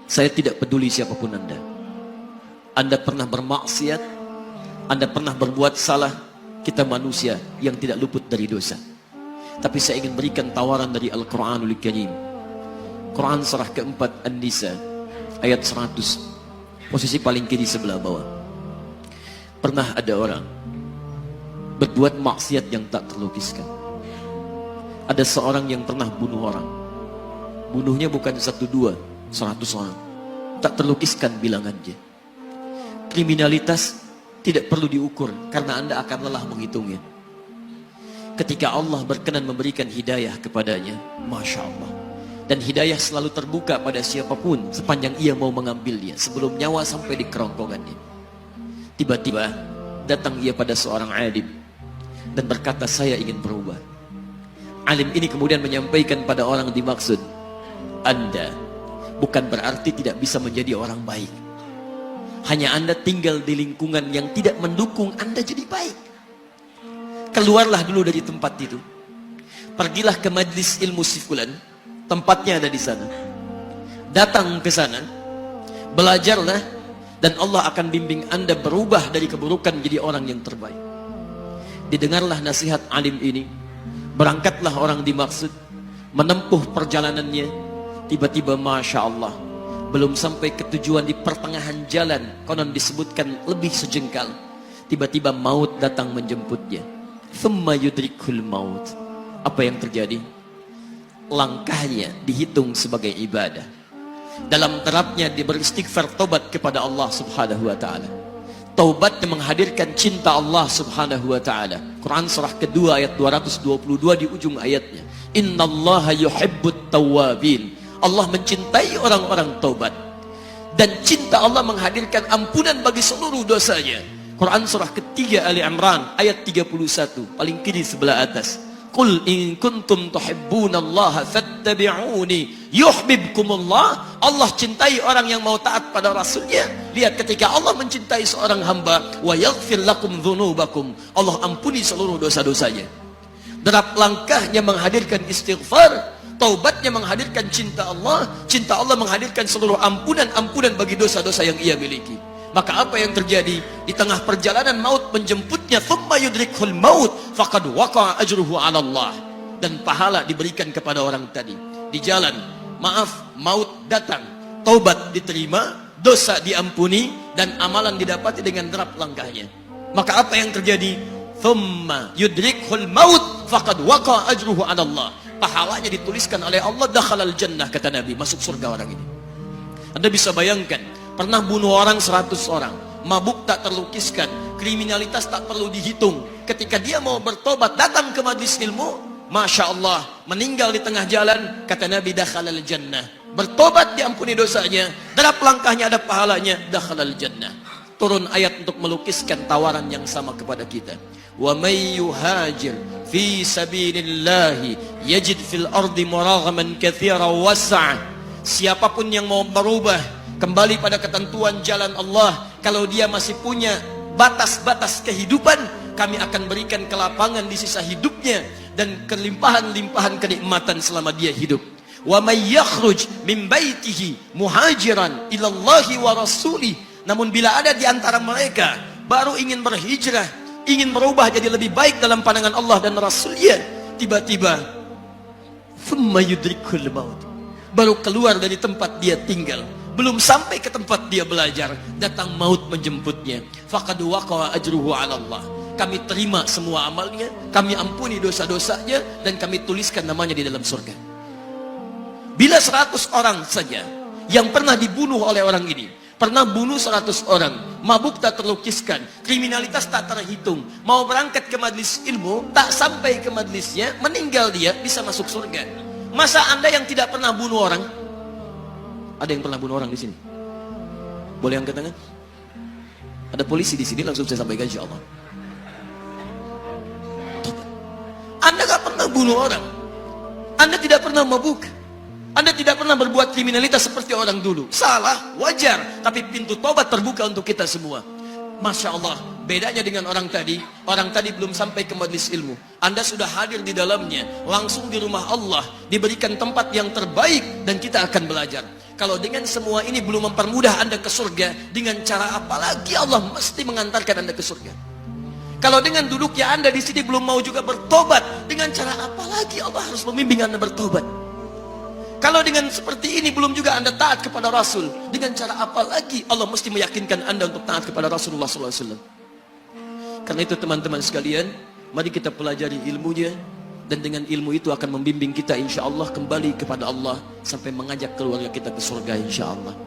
Saya tidak peduli siapapun Anda. Anda pernah bermaksiat, Anda pernah berbuat salah. Kita manusia yang tidak luput dari dosa. Tapi saya ingin berikan tawaran dari Al-Quranul Karim. Quran surah keempat An-Nisa ayat 100, posisi paling kiri sebelah bawah. Pernah ada orang berbuat maksiat yang tak terlukiskan. Ada seorang yang pernah bunuh orang. Bunuhnya bukan 1, 2, 100 orang. Tak terlukiskan bilangannya. Kriminalitas tidak perlu diukur karena Anda akan lelah menghitungnya. Ketika Allah berkenan memberikan hidayah kepadanya, Masya Allah. Dan hidayah selalu terbuka pada siapapun sepanjang ia mau mengambilnya sebelum nyawa sampai di kerongkongannya. Tiba-tiba datang ia pada seorang alim dan berkata, saya ingin berubah. Alim ini kemudian menyampaikan pada orang dimaksud, Anda bukan berarti tidak bisa menjadi orang baik. Hanya Anda tinggal di lingkungan yang tidak mendukung Anda jadi baik. Keluarlah dulu dari tempat itu. Pergilah ke majlis ilmu si fulan, tempatnya ada di sana. Datang ke sana, belajarlah, dan Allah akan bimbing Anda berubah dari keburukan menjadi orang yang terbaik. Didengarlah nasihat alim ini. Berangkatlah orang dimaksud, menempuh perjalanannya. Tiba-tiba Masya Allah, belum sampai ke tujuan, di pertengahan jalan, konon disebutkan lebih sejengkal, tiba-tiba maut datang menjemputnya. Thumma yudrikul maut. Apa yang terjadi? Langkahnya dihitung sebagai ibadah. Dalam terapnya dia beristighfar, tobat kepada Allah subhanahu wa ta'ala. Taubat yang menghadirkan cinta Allah subhanahu wa ta'ala. Quran surah kedua ayat 222 di ujung ayatnya. Innallaha yuhibbut tawwabin. Allah mencintai orang-orang taubat. Dan cinta Allah menghadirkan ampunan bagi seluruh dosanya. Quran surah ketiga Ali Imran ayat 31, paling kiri sebelah atas. Qul in kuntum tuhibbunallaha fattabi'uni yuhibbukumullah. Allah cintai orang yang mau taat pada Rasulnya. Lihat, ketika Allah mencintai seorang hamba, wa yaghfir lakum dzunubakum, Allah ampuni seluruh dosa-dosanya. Derap langkahnya menghadirkan istighfar, taubatnya menghadirkan cinta Allah menghadirkan seluruh ampunan bagi dosa-dosa yang ia miliki. Maka apa yang terjadi? Di tengah perjalanan maut menjemputnya, thumma yudrikhul maut faqad waqa'a ajruhu 'ala Allah. Dan pahala diberikan kepada orang tadi. Di jalan, maaf, maut datang, taubat diterima, dosa diampuni, dan amalan didapati dengan derap langkahnya. Maka apa yang terjadi? Thumma yudrikhul maut faqad waqa'a ajruhu 'ala Allah. Pahalanya dituliskan oleh Allah, dakhalal jannah, kata Nabi, masuk surga orang ini. Anda bisa bayangkan, pernah bunuh orang 100 orang, mabuk tak terlukiskan, kriminalitas tak perlu dihitung. Ketika dia mau bertobat, datang ke majlis ilmu, Masya Allah, meninggal di tengah jalan, kata Nabi, dakhalal jannah. Bertobat diampuni dosanya, derap langkahnya ada pahalanya, dakhalal jannah. Turun ayat untuk melukiskan tawaran yang sama kepada kita. Wa may yuhajir fi sabilillahi yajid fil ardi muraghaman katsiran was'a. Siapapun yang mau berubah kembali pada ketentuan jalan Allah, kalau dia masih punya batas-batas kehidupan, kami akan berikan kelapangan di sisa hidupnya dan kelimpahan-limpahan kenikmatan selama dia hidup. Wa may yakhruj min baitihi muhajiran ila Allahi wa rasulih. Namun bila ada di antara mereka baru ingin berhijrah, ingin berubah jadi lebih baik dalam pandangan Allah dan Rasulnya, tiba-tiba thumma yudrikul maut, baru keluar dari tempat dia tinggal, belum sampai ke tempat dia belajar, datang maut menjemputnya. Faqad waqa'a ajruhu 'ala Allah. Kami terima semua amalnya, kami ampuni dosa-dosanya, dan kami tuliskan namanya di dalam surga. Bila 100 orang saja yang pernah dibunuh oleh orang ini, pernah bunuh 100 orang, mabuk tak terlukiskan, kriminalitas tak terhitung, mau berangkat ke majlis ilmu, tak sampai ke majlisnya, meninggal dia, bisa masuk surga. Masa Anda yang tidak pernah bunuh orang? Ada yang pernah bunuh orang di sini? Boleh angkat tangan? Ada polisi di sini, langsung saya sampaikan insyaallah. Anda gak pernah bunuh orang, Anda tidak pernah mabuk, Anda tidak pernah berbuat kriminalitas seperti orang dulu. Salah, wajar, tapi pintu tobat terbuka untuk kita semua. Masya Allah, bedanya dengan orang tadi belum sampai ke majelis ilmu. Anda sudah hadir di dalamnya, langsung di rumah Allah, diberikan tempat yang terbaik, dan kita akan belajar. Kalau dengan semua ini belum mempermudah Anda ke surga, dengan cara apa lagi Allah mesti mengantarkan Anda ke surga? Kalau dengan duduknya Anda di sini belum mau juga bertobat, dengan cara apa lagi Allah harus membimbing Anda bertobat? Kalau dengan seperti ini belum juga Anda taat kepada Rasul, dengan cara apa lagi Allah mesti meyakinkan Anda untuk taat kepada Rasulullah SAW? Karena itu teman-teman sekalian, mari kita pelajari ilmunya, dan dengan ilmu itu akan membimbing kita insya Allah kembali kepada Allah sampai mengajak keluarga kita ke surga insya Allah.